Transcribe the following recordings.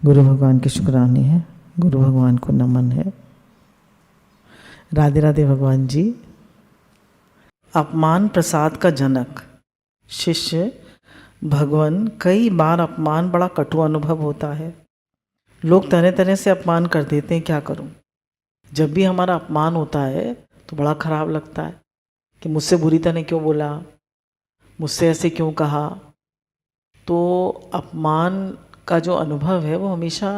गुरु भगवान की शुक्राने है, गुरु भगवान को नमन है। राधे राधे भगवान जी। अपमान प्रसाद का जनक शिष्य भगवान, कई बार अपमान बड़ा कटु अनुभव होता है। लोग तरह तरह से अपमान कर देते हैं, क्या करूं। जब भी हमारा अपमान होता है तो बड़ा खराब लगता है कि मुझसे बुरी तरह क्यों बोला, मुझसे ऐसे क्यों कहा। तो अपमान का जो अनुभव है वो हमेशा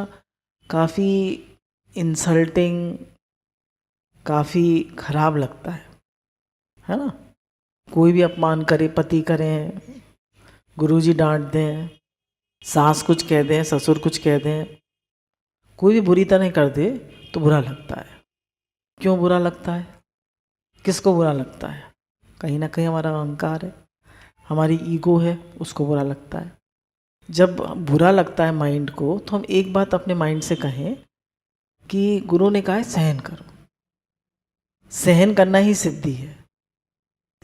काफ़ी इंसल्टिंग, काफ़ी खराब लगता है ना। कोई भी अपमान करे, पति करें, गुरुजी डांट दें, सास कुछ कह दें, ससुर कुछ कह दें, कोई भी बुरी तरह कर दे तो बुरा लगता है। क्यों बुरा लगता है, किसको बुरा लगता है? कहीं ना कहीं हमारा अहंकार है, हमारी ईगो है, उसको बुरा लगता है। जब बुरा लगता है माइंड को तो हम एक बात अपने माइंड से कहें कि गुरु ने कहा है सहन करो। सहन करना ही सिद्धि है।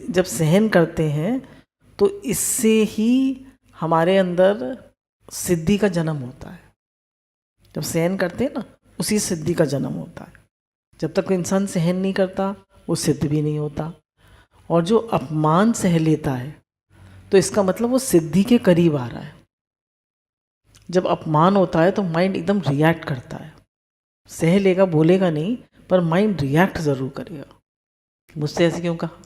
जब सहन करते हैं तो इससे ही हमारे अंदर सिद्धि का जन्म होता है। जब सहन करते हैं ना, उसी सिद्धि का जन्म होता है। जब तक इंसान सहन नहीं करता वो सिद्ध भी नहीं होता। और जो अपमान सह लेता है तो इसका मतलब वो सिद्धि के करीब आ रहा है। जब अपमान होता है तो माइंड एकदम रिएक्ट करता है। सह लेगा, बोलेगा नहीं, पर माइंड रिएक्ट ज़रूर करेगा। मुझसे ऐसे क्यों कहा,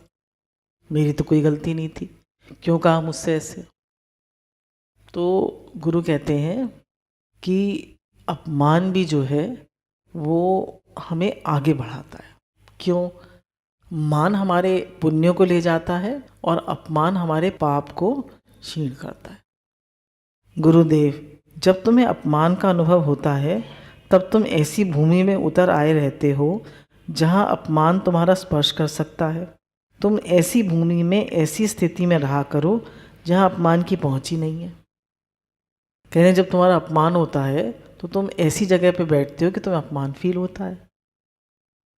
मेरी तो कोई गलती नहीं थी, क्यों कहा मुझसे ऐसे। तो गुरु कहते हैं कि अपमान भी जो है वो हमें आगे बढ़ाता है। क्यों? मान हमारे पुण्यों को ले जाता है और अपमान हमारे पाप को क्षीण करता है। गुरुदेव, जब तुम्हें अपमान का अनुभव होता है तब तुम ऐसी भूमि में उतर आए रहते हो जहाँ अपमान तुम्हारा स्पर्श कर सकता है। तुम ऐसी भूमि में, ऐसी स्थिति में रहा करो जहाँ अपमान की पहुँच ही नहीं है। कह रहे जब तुम्हारा अपमान होता है तो तुम ऐसी जगह पे बैठते हो कि तुम्हें अपमान फील होता है।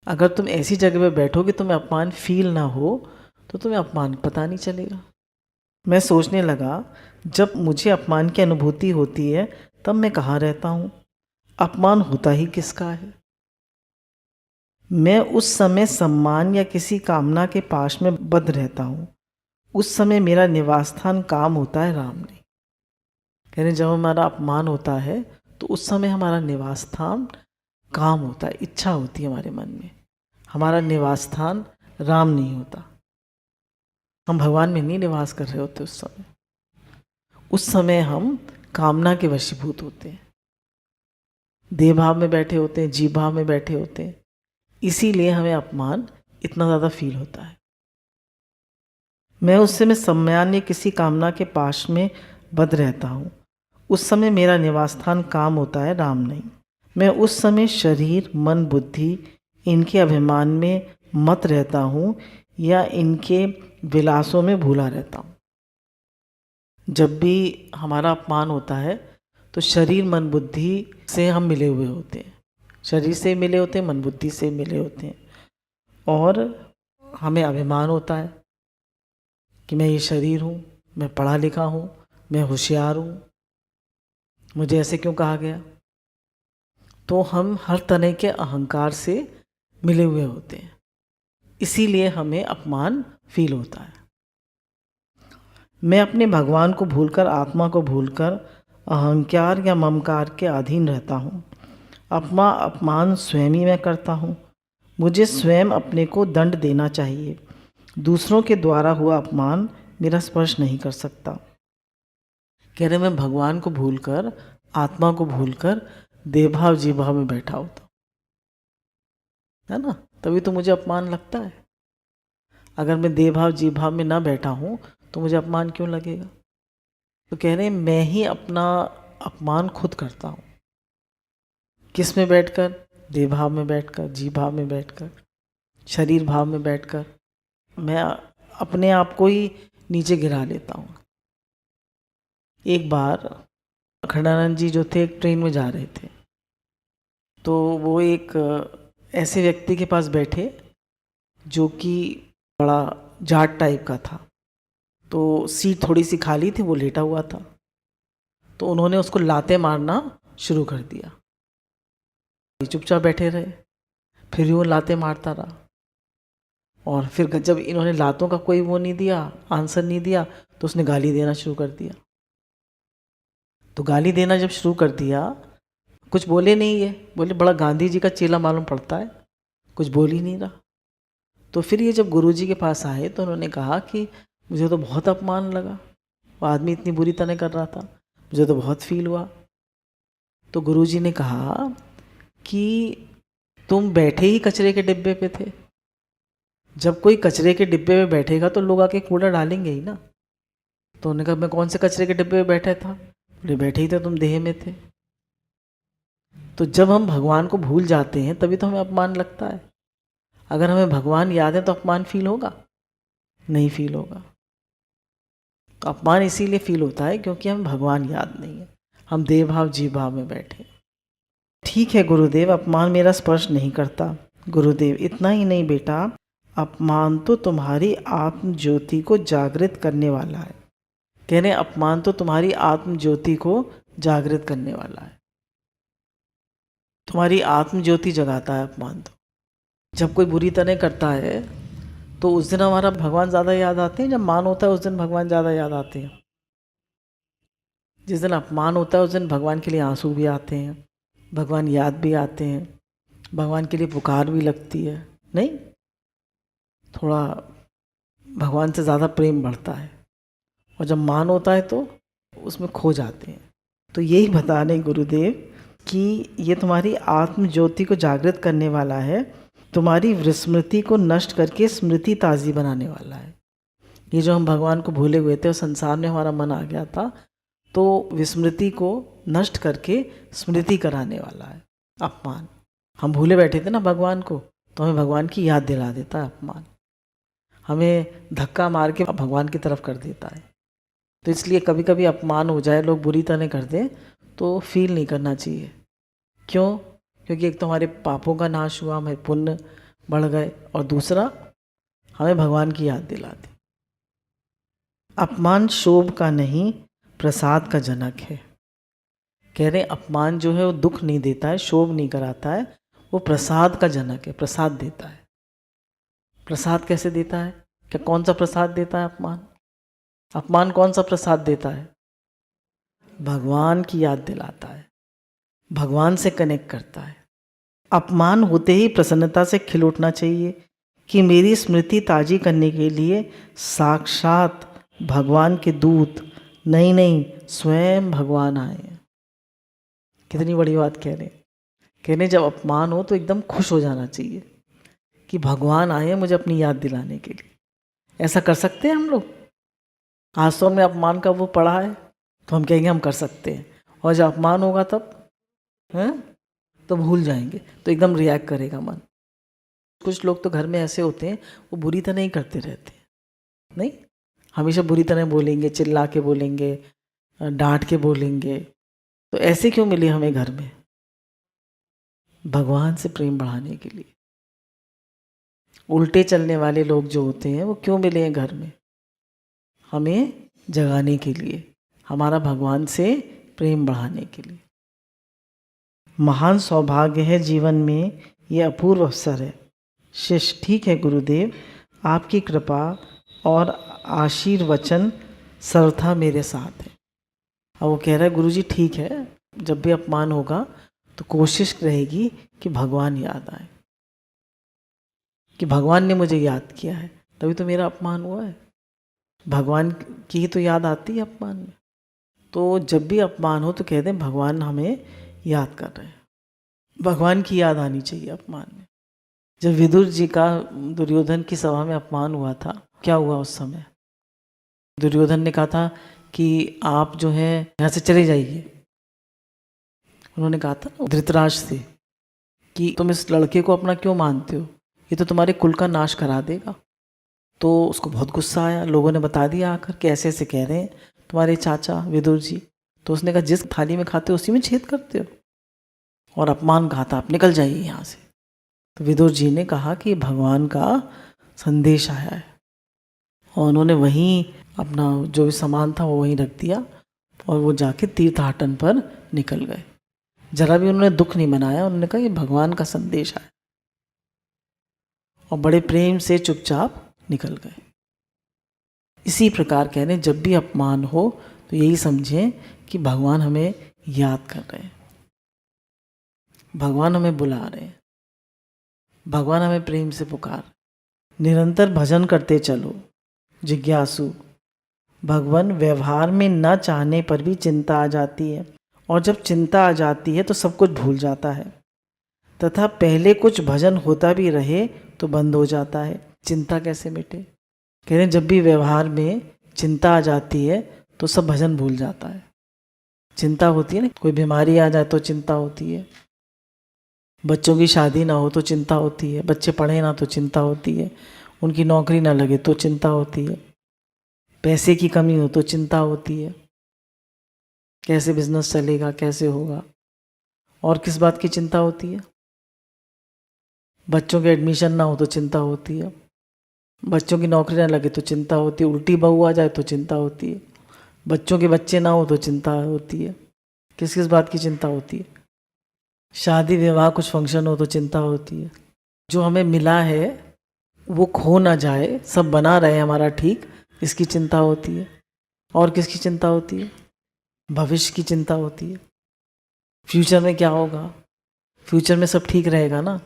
अगर तुम ऐसी जगह पे बैठोगे तुम्हें अपमान फील ना हो तो तुम्हें अपमान पता नहीं चलेगा। मैं सोचने लगा, जब मुझे अपमान की अनुभूति होती है तब मैं कहाँ रहता हूँ, अपमान होता ही किसका है। मैं उस समय सम्मान या किसी कामना के पास में बद्ध रहता हूँ। उस समय मेरा निवास स्थान काम होता है, राम नहीं। कह रहे जब हमारा अपमान होता है तो उस समय हमारा निवास स्थान काम होता है, इच्छा होती है हमारे मन में। हमारा निवास स्थान राम नहीं होता। हम भगवान में नहीं निवास कर रहे होते उस समय। उस समय हम कामना के वशीभूत होते हैं, देह भाव में बैठे होते हैं, जीव भाव में बैठे होते हैं। इसीलिए हमें अपमान इतना ज़्यादा फील होता है। मैं उस समय सम्मान या किसी कामना के पास में बद्ध रहता हूँ। उस समय मेरा निवास स्थान काम होता है, राम नहीं। मैं उस समय शरीर, मन, बुद्धि इनके अभिमान में मत रहता हूँ या इनके विलासों में भूला रहता हूँ। जब भी हमारा अपमान होता है तो शरीर, मन, बुद्धि से हम मिले हुए होते हैं। शरीर से मिले होते हैं, मन बुद्धि से मिले होते हैं। और हमें अभिमान होता है कि मैं ये शरीर हूँ, मैं पढ़ा लिखा हूँ, मैं होशियार हूँ, मुझे ऐसे क्यों कहा गया। तो हम हर तरह के अहंकार से मिले हुए होते हैं, इसीलिए हमें अपमान फील होता है। मैं अपने भगवान को भूलकर, आत्मा को भूलकर अहंकार या ममकार के अधीन रहता हूँ। अपमान स्वयं ही मैं करता हूँ। मुझे स्वयं अपने को दंड देना चाहिए। दूसरों के द्वारा हुआ अपमान मेरा स्पर्श नहीं कर सकता। कह रहे मैं भगवान को भूलकर, आत्मा को भूलकर देवभाव जीवभाव में बैठा होता है ना, तभी तो मुझे अपमान लगता है। अगर मैं देवभाव जीवभाव में ना बैठा हूँ तो मुझे अपमान क्यों लगेगा। तो कह रहे मैं ही अपना अपमान खुद करता हूँ। किस में बैठकर? देह भाव में बैठकर, जीव भाव में बैठकर, शरीर भाव में बैठकर मैं अपने आप को ही नीचे गिरा लेता हूँ। एक बार अखंडानंद जी जो थे, एक ट्रेन में जा रहे थे, तो वो एक ऐसे व्यक्ति के पास बैठे जो कि बड़ा जाट टाइप का था। तो सीट थोड़ी सी खाली थी, वो लेटा हुआ था। तो उन्होंने उसको लाते मारना शुरू कर दिया। चुपचाप बैठे रहे, फिर वो लाते मारता रहा। और फिर जब इन्होंने लातों का कोई वो नहीं दिया, आंसर नहीं दिया, तो उसने गाली देना शुरू कर दिया। तो गाली देना जब शुरू कर दिया, कुछ बोले नहीं, ये बोले बड़ा गांधी जी का चेला मालूम पड़ता है, कुछ बोल ही नहीं रहा। तो फिर ये जब गुरुजी के पास आए तो उन्होंने कहा कि मुझे तो बहुत अपमान लगा, वो आदमी इतनी बुरी तरह कर रहा था, मुझे तो बहुत फील हुआ। तो गुरुजी ने कहा कि तुम बैठे ही कचरे के डिब्बे पे थे, जब कोई कचरे के डिब्बे पे बैठेगा तो लोग आके कूड़ा डालेंगे ही ना। तो उन्होंने कहा मैं कौन से कचरे के डिब्बे पे बैठा था, बोले बैठे ही थे, तुम देह में थे। तो जब हम भगवान को भूल जाते हैं तभी तो हमें अपमान लगता है। अगर हमें भगवान याद है तो अपमान फील होगा? नहीं फील होगा। तो अपमान इसीलिए फील होता है क्योंकि हमें भगवान याद नहीं है, हम देह भाव जीव भाव में बैठे। ठीक है गुरुदेव, अपमान मेरा स्पर्श नहीं करता। गुरुदेव इतना ही नहीं बेटा, अपमान तो तुम्हारी आत्म ज्योति को जागृत करने वाला है। कह रहे अपमान तो तुम्हारी आत्म ज्योति को जागृत करने वाला है, तुम्हारी आत्म ज्योति जगाता है अपमान। तो जब कोई बुरी तरह करता है तो उस दिन हमारा भगवान ज़्यादा याद आते हैं, जब मान होता है उस दिन भगवान ज़्यादा याद आते हैं। जिस दिन अपमान होता है उस दिन भगवान के लिए आंसू भी आते हैं, भगवान याद भी आते हैं, भगवान के लिए पुकार भी लगती है। नहीं, थोड़ा भगवान से ज़्यादा प्रेम बढ़ता है। और जब मान होता है तो उसमें खो जाते हैं। तो यही बता रहे गुरुदेव कि ये तुम्हारी आत्म ज्योति को जागृत करने वाला है, तुम्हारी विस्मृति को नष्ट करके स्मृति ताज़ी बनाने वाला है। ये जो हम भगवान को भूले हुए थे और संसार में हमारा मन आ गया था, तो विस्मृति को नष्ट करके स्मृति कराने वाला है अपमान। हम भूले बैठे थे ना भगवान को, तो हमें भगवान की याद दिला देता है अपमान, हमें धक्का मार के भगवान की तरफ कर देता है। तो इसलिए कभी कभी अपमान हो जाए, लोग बुरी तरह कर दें, तो फील नहीं करना चाहिए। क्यों? क्योंकि एक तो हमारे पापों का नाश हुआ, हमारे पुण्य बढ़ गए, और दूसरा हमें भगवान की याद दिला दी। अपमान शोभ का नहीं, प्रसाद का जनक है। कह रहे अपमान जो है वो दुख नहीं देता है, शोभ नहीं कराता है, वो प्रसाद का जनक है, प्रसाद देता है। प्रसाद कैसे देता है? क्या कौन सा प्रसाद देता है अपमान? अपमान कौन सा प्रसाद देता है? भगवान की याद दिलाता है, भगवान से कनेक्ट करता है। अपमान होते ही प्रसन्नता से खिल उठना चाहिए कि मेरी स्मृति ताजी करने के लिए साक्षात भगवान के दूत, नहीं स्वयं भगवान आए। कितनी बड़ी बात कह रहे हैं। कहने जब अपमान हो तो एकदम खुश हो जाना चाहिए कि भगवान आए मुझे अपनी याद दिलाने के लिए। ऐसा कर सकते हैं हम लोग? आज तो में अपमान का वो पड़ा है तो हम कहेंगे हम कर सकते हैं, और जब अपमान होगा तब तो भूल जाएंगे, तो एकदम रिएक्ट करेगा मन। कुछ लोग तो घर में ऐसे होते हैं, वो बुरी तरह ही करते रहते हैं, नहीं, हमेशा बुरी तरह बोलेंगे, चिल्ला के बोलेंगे, डांट के बोलेंगे। तो ऐसे क्यों मिले हमें घर में? भगवान से प्रेम बढ़ाने के लिए। उल्टे चलने वाले लोग जो होते हैं वो क्यों मिले हैं घर में? हमें जगाने के लिए, हमारा भगवान से प्रेम बढ़ाने के लिए। महान सौभाग्य है जीवन में, ये अपूर्व अवसर है। शिष्य ठीक है गुरुदेव, आपकी कृपा और आशीर्वचन सर्वथा मेरे साथ है। अब वो कह रहा है गुरुजी ठीक है, जब भी अपमान होगा तो कोशिश रहेगी कि भगवान याद आए, कि भगवान ने मुझे याद किया है, तभी तो मेरा अपमान हुआ है। भगवान की ही तो याद आती है अपमान में। तो जब भी अपमान हो तो कह दें भगवान हमें याद कर रहे हैं, भगवान की याद आनी चाहिए अपमान में। जब विदुर जी का दुर्योधन की सभा में अपमान हुआ था, क्या हुआ उस समय? दुर्योधन ने कहा था कि आप जो है यहाँ से चले जाइए। उन्होंने कहा था धृतराष्ट्र से कि तुम इस लड़के को अपना क्यों मानते हो, ये तो तुम्हारे कुल का नाश करा देगा। तो उसको बहुत गुस्सा आया, लोगों ने बता दिया आकर कि ऐसे ऐसे कह रहे हैं तुम्हारे चाचा विदुर जी। तो उसने कहा जिस थाली में खाते हो उसी में छेद करते हो, और अपमान कहा था आप निकल जाइए यहाँ से। तो विदुर जी ने कहा कि भगवान का संदेश आया है, और उन्होंने वहीं अपना जो भी सामान था वो वहीं रख दिया और वो जाके तीर्थाटन पर निकल गए। जरा भी उन्होंने दुख नहीं मनाया, उन्होंने कहा ये भगवान का संदेश है, और बड़े प्रेम से चुपचाप निकल गए। इसी प्रकार कह रहे जब भी अपमान हो तो यही समझें कि भगवान हमें याद कर रहे हैं, भगवान हमें बुला रहे हैं, भगवान हमें प्रेम से पुकार। निरंतर भजन करते चलो जिज्ञासु भगवान। व्यवहार में न चाहने पर भी चिंता आ जाती है, और जब चिंता आ जाती है तो सब कुछ भूल जाता है, तथा पहले कुछ भजन होता भी रहे तो बंद हो जाता है। चिंता कैसे मिटे? कह रहे हैं जब भी व्यवहार में चिंता आ जाती है तो सब भजन भूल जाता है। चिंता होती है ना, कोई बीमारी आ जाए तो चिंता होती है, बच्चों की शादी ना हो तो चिंता होती है, बच्चे पढ़े ना तो चिंता होती है, उनकी नौकरी ना लगे तो चिंता होती है, पैसे की कमी हो तो चिंता होती है, कैसे बिजनेस चलेगा, कैसे होगा। और किस बात की चिंता होती है? बच्चों के एडमिशन ना हो तो चिंता होती है, बच्चों की नौकरी ना लगे तो चिंता होती है, उल्टी बहू आ जाए तो चिंता होती है, बच्चों के बच्चे ना हो तो चिंता होती है। किस किस बात की चिंता होती है? शादी विवाह कुछ फंक्शन हो तो चिंता होती है। जो हमें मिला है वो खो ना जाए, सब बना रहे हमारा ठीक, इसकी चिंता होती है। और किसकी चिंता होती है? भविष्य की चिंता होती है, फ्यूचर में क्या होगा, फ्यूचर में सब ठीक रहेगा ना,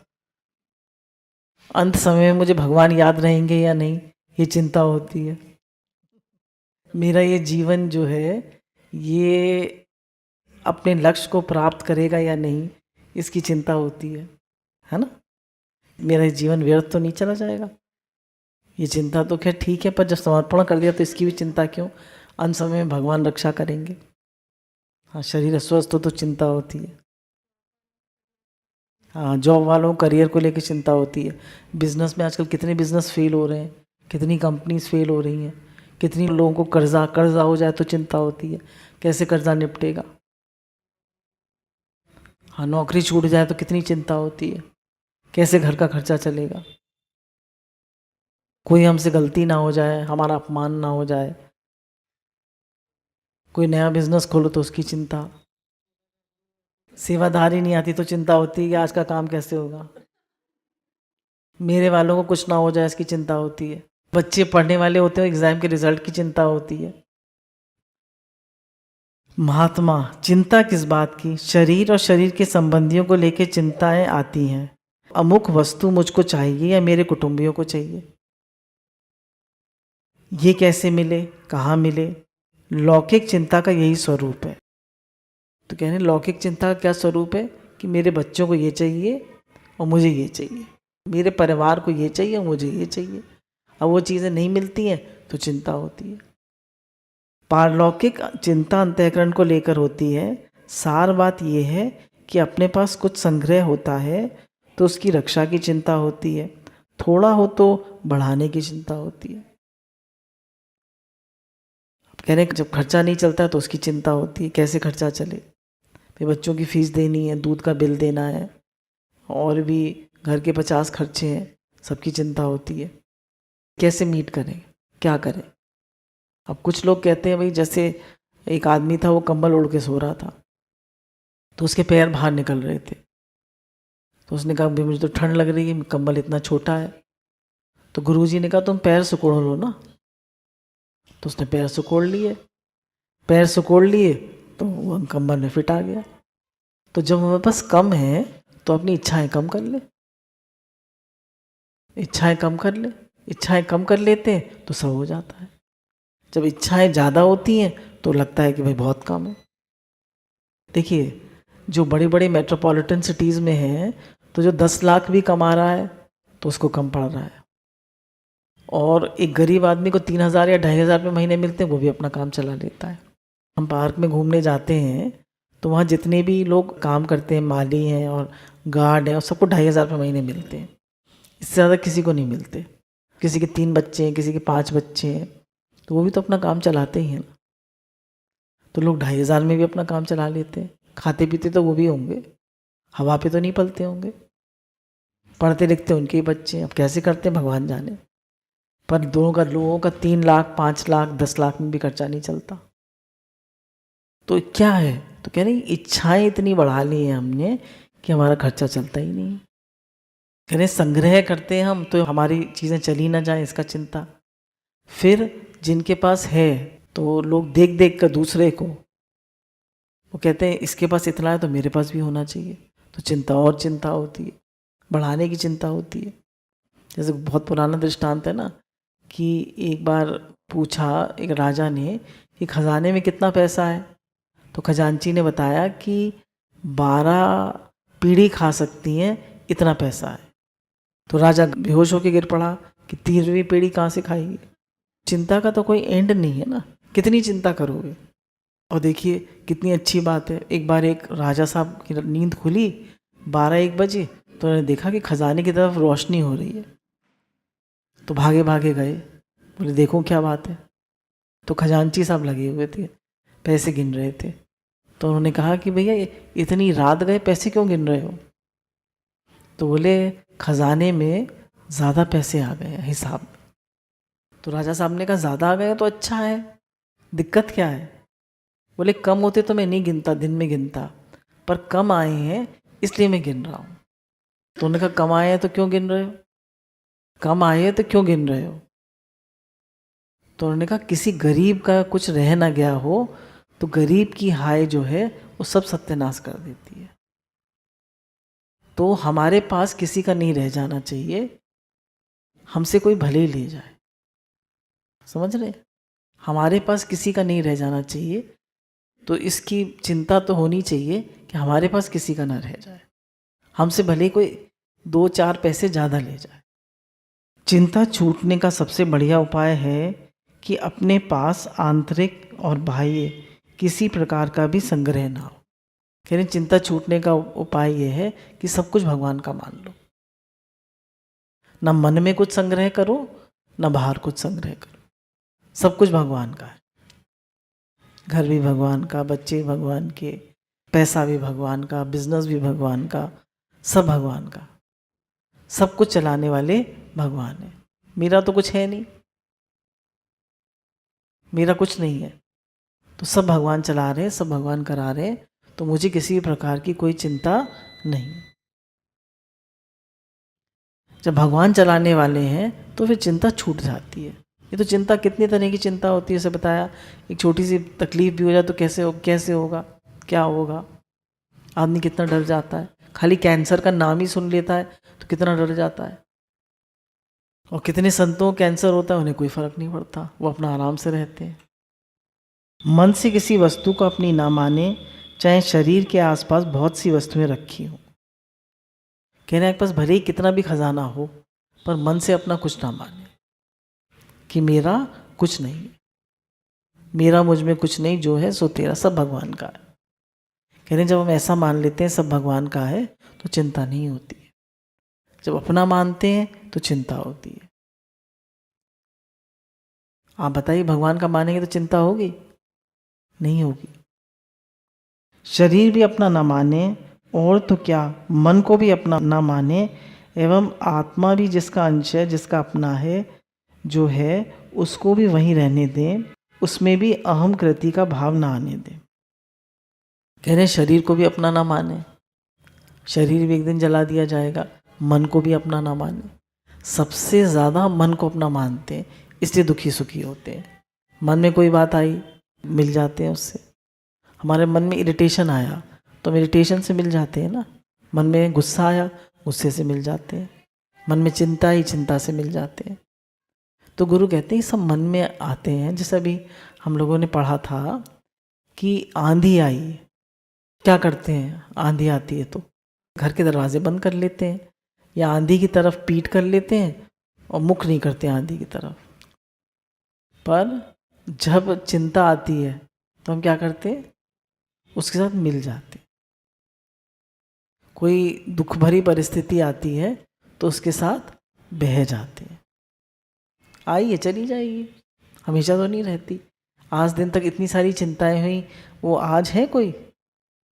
अंत समय में मुझे भगवान याद रहेंगे या नहीं, ये चिंता होती है। मेरा ये जीवन जो है ये अपने लक्ष्य को प्राप्त करेगा या नहीं, इसकी चिंता होती है ना। मेरा जीवन व्यर्थ तो नहीं चला जाएगा, ये चिंता तो खैर ठीक है, पर जब समर्पण कर दिया तो इसकी भी चिंता क्यों, अंत समय में भगवान रक्षा करेंगे। हाँ, शरीर अस्वस्थ हो तो चिंता होती है। हाँ, जॉब वालों को करियर को लेकर चिंता होती है। बिजनेस में आजकल कितने बिजनेस फेल हो रहे हैं, कितनी कंपनीज फेल हो रही हैं, कितनी लोगों को कर्जा हो जाए तो चिंता होती है, कैसे कर्जा निपटेगा। हाँ, नौकरी छूट जाए तो कितनी चिंता होती है, कैसे घर का खर्चा चलेगा। कोई हमसे गलती ना हो जाए, हमारा अपमान ना हो जाए, कोई नया बिजनेस खोलो तो उसकी चिंता, सेवाधारी नहीं आती तो चिंता होती है कि आज का काम कैसे होगा, मेरे वालों को कुछ ना हो जाए इसकी चिंता होती है, बच्चे पढ़ने वाले होते हैं एग्जाम के रिजल्ट की चिंता होती है। महात्मा, चिंता किस बात की? शरीर और शरीर के संबंधियों को लेकर चिंताएं आती हैं। अमुक वस्तु मुझको चाहिए या मेरे कुटुंबियों को चाहिए, ये कैसे मिले, कहाँ मिले। लौकिक चिंता का यही स्वरूप है। तो कह रहे हैं लौकिक चिंता का क्या स्वरूप है कि मेरे बच्चों को ये चाहिए और मुझे ये चाहिए, मेरे परिवार को ये चाहिए और मुझे ये चाहिए। अब वो चीज़ें नहीं मिलती हैं तो चिंता होती है। पारलौकिक चिंता अंतःकरण को लेकर होती है। सार बात यह है कि अपने पास कुछ संग्रह होता है तो उसकी रक्षा की चिंता होती है, थोड़ा हो तो बढ़ाने की चिंता होती है। कह रहे जब खर्चा नहीं चलता है तो उसकी चिंता होती है, कैसे खर्चा चले, फिर बच्चों की फीस देनी है, दूध का बिल देना है, और भी घर के 50 खर्चे हैं, सबकी चिंता होती है, कैसे मीट करें, क्या करें। अब कुछ लोग कहते हैं भाई, जैसे एक आदमी था वो कंबल ओढ़ के सो रहा था तो उसके पैर बाहर निकल रहे थे, तो उसने कहा भाई मुझे तो ठंड लग रही है, कंबल इतना छोटा है। तो गुरुजी ने कहा तुम पैर सुकोड़ लो ना, तो उसने पैर सुकोड़ लिए, पैर सुकोड़ लिए तो वो कंबल में फिट आ गया। तो जब हमारे पास कम है तो अपनी इच्छाएं कम कर ले, इच्छाएं कम कर ले, इच्छाएं कम कर लेते हैं तो सब हो जाता है। जब इच्छाएं ज़्यादा होती हैं तो लगता है कि भाई बहुत कम है। देखिए जो बड़ी बड़ी मेट्रोपॉलिटन सिटीज़ में है तो जो 10 लाख भी कमा रहा है तो उसको कम पड़ रहा है, और एक गरीब आदमी को 3,000 या 2,500 रुपये महीने मिलते हैं, वो भी अपना काम चला लेता है। हम पार्क में घूमने जाते हैं तो वहाँ जितने भी लोग काम करते हैं, माली हैं और गार्ड हैं, और सबको 2,500 रुपये महीने मिलते हैं, इससे ज़्यादा किसी को नहीं मिलते। किसी के 3 बच्चे हैं, किसी के 5 बच्चे हैं, तो वो भी तो अपना काम चलाते ही हैं। तो लोग 2,500 में भी अपना काम चला लेते हैं। खाते पीते तो वो भी होंगे, हवा पे तो नहीं पलते होंगे, पढ़ते लिखते उनके ही बच्चे, अब कैसे करते हैं भगवान जाने। पर लोगों का 3 लाख, 5 लाख, 10 लाख में भी खर्चा नहीं चलता। तो क्या है तो कह रही इच्छाएं इतनी बढ़ा ली हैं हमने कि हमारा खर्चा चलता ही नहीं। कह रहे संग्रह करते हैं हम तो हमारी चीज़ें चली ना जाए इसका चिंता। फिर जिनके पास है तो लोग देख देख कर दूसरे को वो कहते हैं इसके पास इतना है तो मेरे पास भी होना चाहिए, तो चिंता और चिंता होती है, बढ़ाने की चिंता होती है। जैसे बहुत पुराना दृष्टांत है ना कि एक बार पूछा एक राजा ने कि खजाने में कितना पैसा है, तो खजांची ने बताया कि 12 पीढ़ी खा सकती हैं इतना पैसा है। तो राजा बेहोश होकर गिर पड़ा कि 13वीं पीढ़ी कहाँ से खाएगी। चिंता का तो कोई एंड नहीं है ना, कितनी चिंता करोगे। और देखिए कितनी अच्छी बात है, एक बार एक राजा साहब की नींद खुली 12-1 बजे, तो उन्होंने देखा कि खजाने की तरफ रोशनी हो रही है, तो भागे भागे गए, बोले देखो क्या बात है। तो खजांची साहब लगे हुए थे, पैसे गिन रहे थे। तो उन्होंने कहा कि भैया इतनी रात गए पैसे क्यों गिन रहे हो। तो बोले खजाने में ज़्यादा पैसे आ गए हैं हिसाब में। तो राजा साहब ने कहा ज़्यादा आ गए तो अच्छा है, दिक्कत क्या है। बोले कम होते तो मैं नहीं गिनता, दिन में गिनता, पर कम आए हैं इसलिए मैं गिन रहा हूँ। तो उन्होंने कहा कम आए हैं तो क्यों गिन रहे हो, कम आए हैं तो क्यों गिन रहे हो। तो उन्होंने कहा किसी गरीब का कुछ रह ना गया हो तो गरीब की हाय जो है वो सब सत्यानाश कर देती है। तो हमारे पास किसी का नहीं रह जाना चाहिए, हमसे कोई भले ही ले जाए, समझ रहे, हमारे पास किसी का नहीं रह जाना चाहिए। तो इसकी चिंता तो होनी चाहिए कि हमारे पास किसी का ना रह जाए, हमसे भले कोई 2-4 पैसे ज़्यादा ले जाए। चिंता छूटने का सबसे बढ़िया उपाय है कि अपने पास आंतरिक और बाह्य किसी प्रकार का भी संग्रह ना हो। कह रहे चिंता छूटने का उपाय यह है कि सब कुछ भगवान का मान लो, ना मन में कुछ संग्रह करो ना बाहर कुछ संग्रह करो, सब कुछ भगवान का है। घर भी भगवान का, बच्चे भगवान के, पैसा भी भगवान का, बिजनेस भी भगवान का, सब भगवान का, सब कुछ चलाने वाले भगवान है। मेरा तो कुछ है नहीं, मेरा कुछ नहीं है, तो सब भगवान चला रहे हैं, सब भगवान करा रहे हैं, तो मुझे किसी भी प्रकार की कोई चिंता नहीं। जब भगवान चलाने वाले हैं तो फिर चिंता छूट जाती है। ये तो चिंता कितनी तरह की चिंता होती है, उसे बताया। एक छोटी सी तकलीफ भी हो जाए तो कैसे होगा, क्या होगा, आदमी कितना डर जाता है। खाली कैंसर का नाम ही सुन लेता है तो कितना डर जाता है। और कितने संतों को कैंसर होता है, उन्हें कोई फर्क नहीं पड़ता, वो अपना आराम से रहते हैं। मन से किसी वस्तु को अपनी ना माने, चाहे शरीर के आसपास बहुत सी वस्तुएं रखी हो। कहने के पास भले ही कितना भी खजाना हो, पर मन से अपना कुछ ना माने कि मेरा कुछ नहीं, मेरा मुझ में कुछ नहीं, जो है सो तेरा, सब भगवान का है। कह रहे जब हम ऐसा मान लेते हैं सब भगवान का है तो चिंता नहीं होती है। जब अपना मानते हैं तो चिंता होती है। आप बताइए भगवान का मानेंगे तो चिंता होगी? नहीं होगी। शरीर भी अपना ना माने और तो क्या, मन को भी अपना ना माने, एवं आत्मा भी जिसका अंश है, जिसका अपना है, जो है उसको भी वहीं रहने दें, उसमें भी अहम कृति का भाव ना आने दें। कह रहे शरीर को भी अपना ना माने, शरीर भी एक दिन जला दिया जाएगा, मन को भी अपना ना माने। सबसे ज़्यादा मन को अपना मानते हैं, इसलिए दुखी सुखी होते हैं। मन में कोई बात आई मिल जाते हैं उससे। हमारे मन में इरिटेशन आया तो हम इरिटेशन से मिल जाते हैं ना, मन में गुस्सा आया गुस्से से मिल जाते हैं, मन में चिंता आई चिंता से मिल जाते हैं। तो गुरु कहते हैं सब मन में आते हैं। जैसे अभी हम लोगों ने पढ़ा था कि आंधी आई, क्या करते हैं, आंधी आती है तो घर के दरवाजे बंद कर लेते हैं या आंधी की तरफ पीठ कर लेते हैं और मुख नहीं करते आंधी की तरफ। पर जब चिंता आती है तो हम क्या करते हैं, उसके साथ मिल जाते। कोई दुख भरी परिस्थिति आती है तो उसके साथ बह जाते हैं। आइए चली जाइए, हमेशा तो नहीं रहती। आज दिन तक इतनी सारी चिंताएं हुई, वो आज है कोई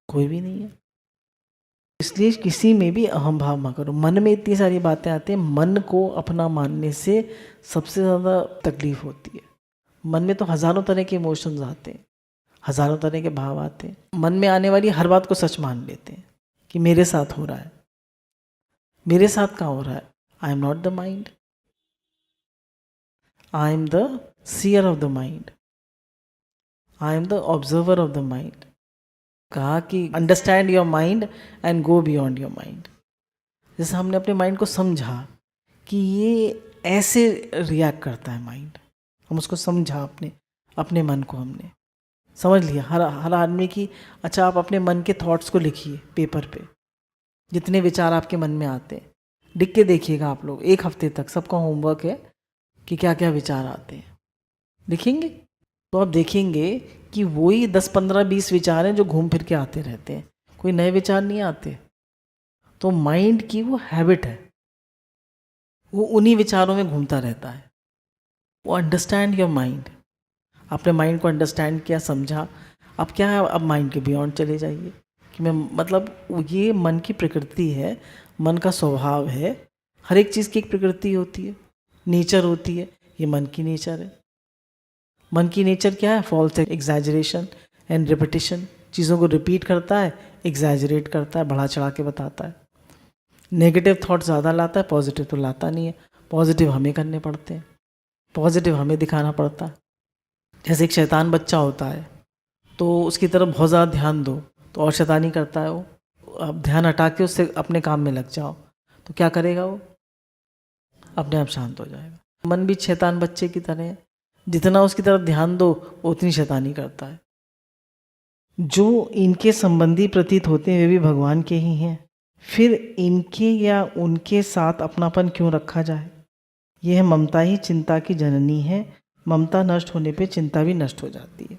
भी नहीं है। इसलिए किसी में भी अहम भाव मत करो। मन में इतनी सारी बातें आती हैं, मन को अपना मानने से सबसे ज़्यादा तकलीफ होती है। मन में तो हज़ारों तरह के इमोशंस आते हैं, हजारों तरह के भाव आते हैं। मन में आने वाली हर बात को सच मान लेते हैं कि मेरे साथ हो रहा है। मेरे साथ कहाँ हो रहा है? I am not the mind, I am the seer of the mind, I am the observer of the mind. कहा कि understand your mind and go beyond your mind. जैसे हमने अपने माइंड को समझा कि ये ऐसे रिएक्ट करता है माइंड, हम उसको समझा, अपने मन को हमने समझ लिया। हर आदमी की, अच्छा आप अपने मन के थॉट्स को लिखिए पेपर पे, जितने विचार आपके मन में आते हैं लिख के देखिएगा आप लोग। 1 हफ्ते तक सबका होमवर्क है कि क्या क्या विचार आते हैं, लिखेंगे तो आप देखेंगे कि वही 10, 15, 20 विचार हैं जो घूम फिर के आते रहते हैं, कोई नए विचार नहीं आते। तो माइंड की वो हैबिट है, वो उन्हीं विचारों में घूमता रहता है। वो अंडरस्टैंड योर माइंड, आपने माइंड को अंडरस्टैंड किया, समझा, अब क्या है, अब माइंड के बियॉन्ड चले जाइए कि मैं मतलब ये मन की प्रकृति है, मन का स्वभाव है। हर एक चीज़ की एक प्रकृति होती है, नेचर होती है। ये मन की नेचर है। मन की नेचर क्या है? False exaggeration and repetition. चीज़ों को रिपीट करता है, एग्जैजरेट करता है, बढ़ा चढ़ा के बताता है। नेगेटिव थॉट ज़्यादा लाता है, पॉजिटिव तो लाता नहीं है। पॉजिटिव हमें करने पड़ते हैं, पॉजिटिव हमें दिखाना पड़ता है। जैसे एक शैतान बच्चा होता है तो उसकी तरफ बहुत ज़्यादा ध्यान दो तो और शैतानी करता है वो। अब ध्यान हटा के उससे अपने काम में लग जाओ तो क्या करेगा वो? अपने आप शांत हो जाएगा। मन भी शैतान बच्चे की तरह है, जितना उसकी तरफ ध्यान दो वो उतनी शैतानी करता है। जो इनके संबंधी प्रतीत होते हैं वे भी भगवान के ही हैं, फिर इनके या उनके साथ अपनापन क्यों रखा जाए? यह ममता ही चिंता की जननी है। ममता नष्ट होने पे चिंता भी नष्ट हो जाती है।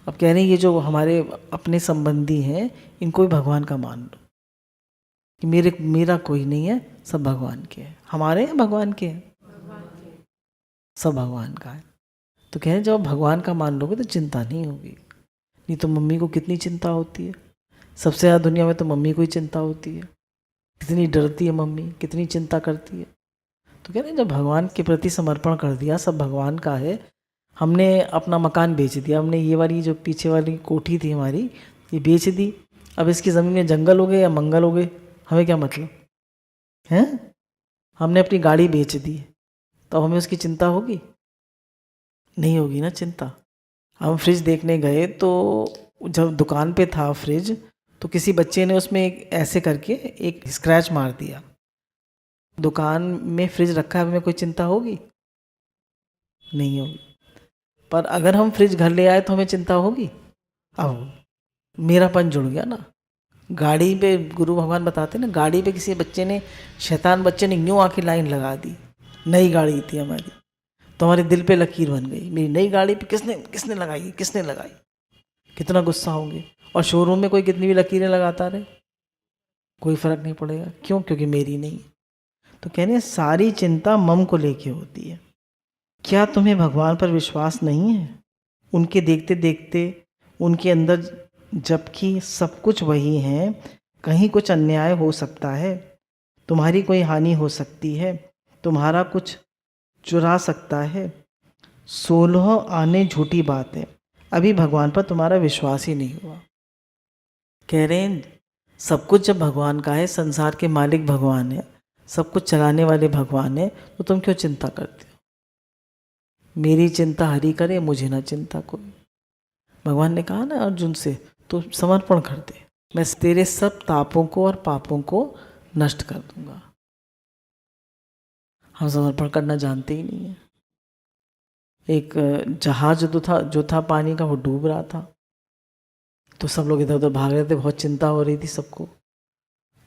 अब कह रहे हैं ये जो हमारे अपने संबंधी हैं इनको भी भगवान का मान लो कि मेरा कोई नहीं है, सब भगवान के हैं। हमारे हैं भगवान के हैं, सब भगवान का है। तो कह रहे हैं जब भगवान का मान लोगे तो चिंता नहीं होगी। नहीं तो मम्मी को कितनी चिंता होती है, सबसे ज़्यादा दुनिया में तो मम्मी को ही चिंता होती है। कितनी डरती है मम्मी, कितनी चिंता करती है। तो कह रहे हैं जब भगवान के प्रति समर्पण कर दिया, सब भगवान का है। हमने अपना मकान बेच दिया, हमने ये वाली जो पीछे वाली कोठी थी हमारी ये बेच दी। अब इसकी ज़मीन में जंगल हो गए या मंगल हो गए, हमें क्या मतलब है? हमने अपनी गाड़ी बेच दी तो अब हमें उसकी चिंता होगी? नहीं होगी ना चिंता। हम फ्रिज देखने गए तो जब दुकान पे था फ्रिज तो किसी बच्चे ने उसमें ऐसे करके एक स्क्रैच मार दिया। दुकान में फ्रिज रखा है, हमें कोई चिंता होगी? नहीं होगी। पर अगर हम फ्रिज घर ले आए तो हमें चिंता होगी? अब मेरापन जुड़ गया ना। गाड़ी पे गुरु भगवान बताते ना, गाड़ी पे किसी बच्चे ने, शैतान बच्चे ने यूँ आके लाइन लगा दी। नई गाड़ी थी हमारी तो हमारे दिल पे लकीर बन गई, मेरी नई गाड़ी पे किसने लगाई। कितना गुस्सा होंगे। और शोरूम में कोई कितनी भी लकीरें लगाता रहे, कोई फर्क नहीं पड़ेगा। क्यों? क्योंकि मेरी नहीं। तो कहने सारी चिंता मम को लेके होती है। क्या तुम्हें भगवान पर विश्वास नहीं है? उनके देखते देखते उनके अंदर, जबकि सब कुछ वही है, कहीं कुछ अन्याय हो सकता है, तुम्हारी कोई हानि हो सकती है, तुम्हारा कुछ चुरा सकता है। 16 आने झूठी बात है, अभी भगवान पर तुम्हारा विश्वास ही नहीं हुआ। कह रहे हैं सब कुछ जब भगवान का है, संसार के मालिक भगवान है, सब कुछ चलाने वाले भगवान है, तो तुम क्यों चिंता करते हो? मेरी चिंता हरि करे, मुझे ना चिंता कोई। भगवान ने कहा ना अर्जुन से, तो समर्पण कर दे, मैं तेरे सब तापों को और पापों को नष्ट कर दूंगा। हम समर्पण करना जानते ही नहीं है। एक जहाज जो था पानी का, वो डूब रहा था तो सब लोग इधर उधर भाग रहे थे, बहुत चिंता हो रही थी सबको।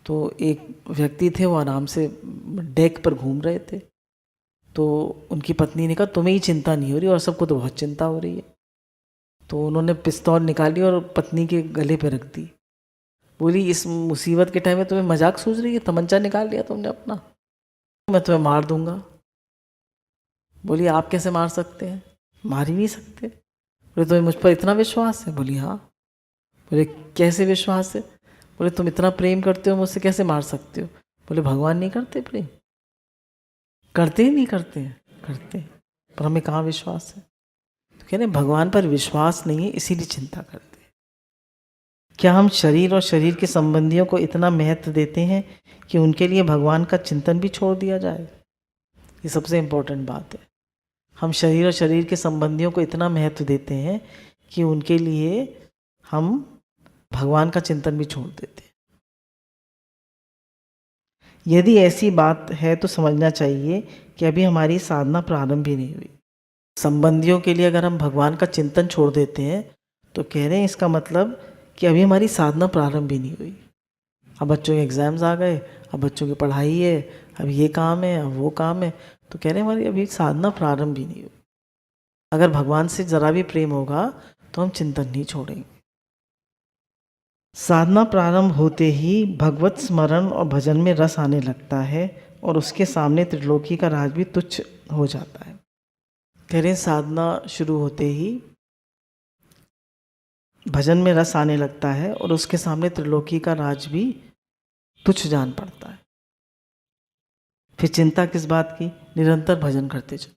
तो एक व्यक्ति थे, वो आराम से डेक पर घूम रहे थे। तो उनकी पत्नी ने कहा तुम्हें ही चिंता नहीं हो रही और सबको तो बहुत चिंता हो रही है। तो उन्होंने पिस्तौल निकाली और पत्नी के गले पे रख दी। बोली इस मुसीबत के टाइम में तुम्हें मजाक सूझ रही है? तमंचा निकाल लिया तुमने अपना, मैं तुम्हें मार दूंगा। बोली आप कैसे मार सकते हैं? मार ही नहीं सकते। बोले तुम्हें मुझ पर इतना विश्वास है? बोली हाँ। बोले कैसे विश्वास है? बोले तुम इतना प्रेम करते हो मुझसे, कैसे मार सकते हो? बोले भगवान नहीं करते प्रेम? करते ही नहीं करते हैं? करते, पर हमें कहाँ विश्वास है। तो कह रहे भगवान पर विश्वास नहीं है, इसीलिए चिंता करते हैं। क्या हम शरीर और शरीर के संबंधियों को इतना महत्व देते हैं कि उनके लिए भगवान का चिंतन भी छोड़ दिया जाए? ये सबसे इम्पोर्टेंट बात है। हम शरीर और शरीर के संबंधियों को इतना महत्व देते हैं कि उनके लिए हम भगवान का चिंतन भी छोड़ देते हैं। यदि ऐसी बात है तो समझना चाहिए कि अभी हमारी साधना प्रारंभ ही नहीं हुई। संबंधियों के लिए अगर हम भगवान का चिंतन छोड़ देते हैं तो कह रहे हैं इसका मतलब कि अभी हमारी साधना प्रारंभ ही नहीं हुई। अब बच्चों के एग्ज़ाम्स आ गए, अब बच्चों की पढ़ाई है, अब ये काम है, अब वो काम है, तो कह रहे हैं हमारी अभी साधना प्रारंभ ही नहीं हुई। अगर भगवान से ज़रा भी प्रेम होगा तो हम चिंतन नहीं छोड़ेंगे। साधना प्रारंभ होते ही भगवत स्मरण और भजन में रस आने लगता है और उसके सामने त्रिलोकी का राज भी तुच्छ हो जाता है। कह रहे हैं साधना शुरू होते ही भजन में रस आने लगता है और उसके सामने त्रिलोकी का राज भी तुच्छ जान पड़ता है। फिर चिंता किस बात की? निरंतर भजन करते चलो।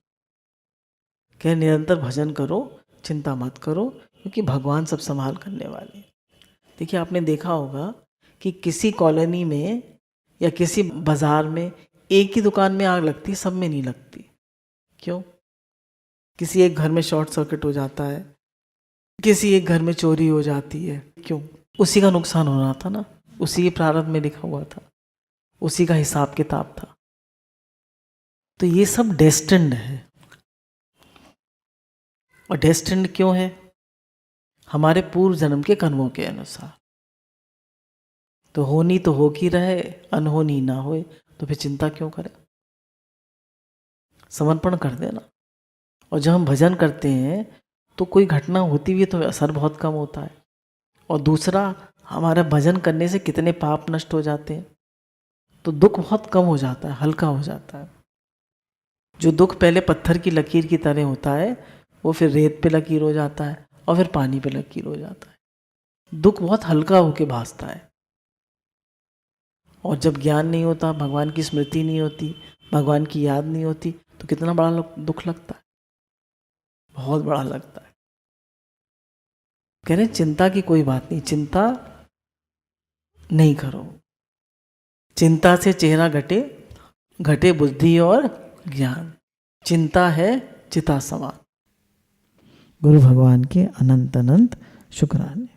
कह निरंतर भजन करो, चिंता मत करो, क्योंकि भगवान सब संभाल करने वाले हैं। देखिए आपने देखा होगा कि किसी कॉलोनी में या किसी बाज़ार में एक ही दुकान में आग लगती है, सब में नहीं लगती। क्यों? किसी एक घर में शॉर्ट सर्किट हो जाता है, किसी एक घर में चोरी हो जाती है। क्यों? उसी का नुकसान होना था ना, उसी के प्रारंभ में लिखा हुआ था, उसी का हिसाब किताब था। तो ये सब डेस्टिन्ड है। और डेस्टिन्ड क्यों है? हमारे पूर्व जन्म के कर्मों के अनुसार। तो होनी तो हो की रहे, अनहोनी ना होए, तो फिर चिंता क्यों करें? समर्पण कर देना। और जब हम भजन करते हैं तो कोई घटना होती भी है तो असर बहुत कम होता है। और दूसरा, हमारा भजन करने से कितने पाप नष्ट हो जाते हैं, तो दुख बहुत कम हो जाता है, हल्का हो जाता है। जो दुख पहले पत्थर की लकीर की तरह होता है वो फिर रेत पे लकीर हो जाता है और फिर पानी पे लकीर हो जाता है। दुख बहुत हल्का होके भासता है। और जब ज्ञान नहीं होता, भगवान की स्मृति नहीं होती, भगवान की याद नहीं होती, तो कितना बड़ा दुख लगता है, बहुत बड़ा लगता है। कह रहे चिंता की कोई बात नहीं, चिंता नहीं करो। चिंता से चेहरा घटे, घटे बुद्धि और ज्ञान। चिंता है चिता समान। गुरु भगवान के अनंत अनंत शुक्राने।